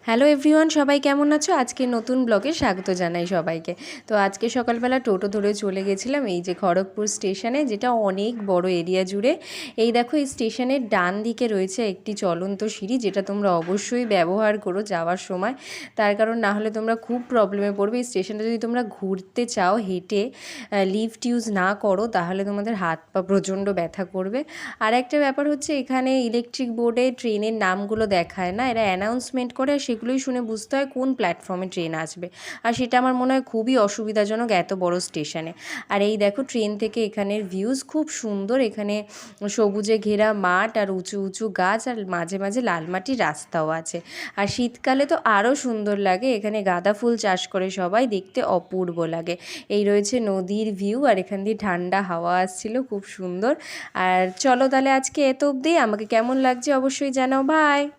Hello everyone, সবাই কেমন আছো? আজকে নতুন ব্লগে স্বাগত জানাই সবাইকে। তো আজকে সকালবেলা টোটো ধরে চলে গেছিলাম এই যে খড়গপুর স্টেশনে, যেটা অনেক বড় এরিয়া জুড়ে। এই দেখো, এই স্টেশনের ডান দিকে রয়েছে একটি চলন্ত সিঁড়ি, যেটা তোমরা অবশ্যই ব্যবহার করো যাওয়ার সময়। তার কারণ না হলে তোমরা খুব প্রবলেমে পড়বে। এই স্টেশনটা যদি তোমরা ঘুরতে চাও হেঁটে, লিফট ইউজ না করো, তাহলে তোমাদের হাত পা প্রচণ্ড ব্যথা করবে। আর একটা ব্যাপার হচ্ছে, এখানে ইলেকট্রিক বোর্ডে ট্রেনের নামগুলো দেখায় না, এরা অ্যানাউন্সমেন্ট করে, আর সেগুলোই শুনে বুঝতে হয় কোন প্ল্যাটফর্মে ট্রেন আসবে। আর সেটা আমার মনে হয় খুবই অসুবিধাজনক এত বড় স্টেশনে। আর এই দেখো, ট্রেন থেকে এখানের ভিউজ খুব সুন্দর। এখানে সবুজে ঘেরা মাঠ আর উঁচু উঁচু গাছ, আর মাঝে মাঝে লাল মাটির রাস্তাও আছে। আর শীতকালে তো আরও সুন্দর লাগে। এখানে গাঁদা ফুল চাষ করে সবাই, দেখতে অপূর্ব লাগে। এই রয়েছে নদীর ভিউ, আর এখান দিয়ে ঠান্ডা হাওয়া আসছিল, খুব সুন্দর। আর চলো তাহলে আজকে এত অবধি। আমাকে কেমন লাগছে অবশ্যই জানাও। বাই।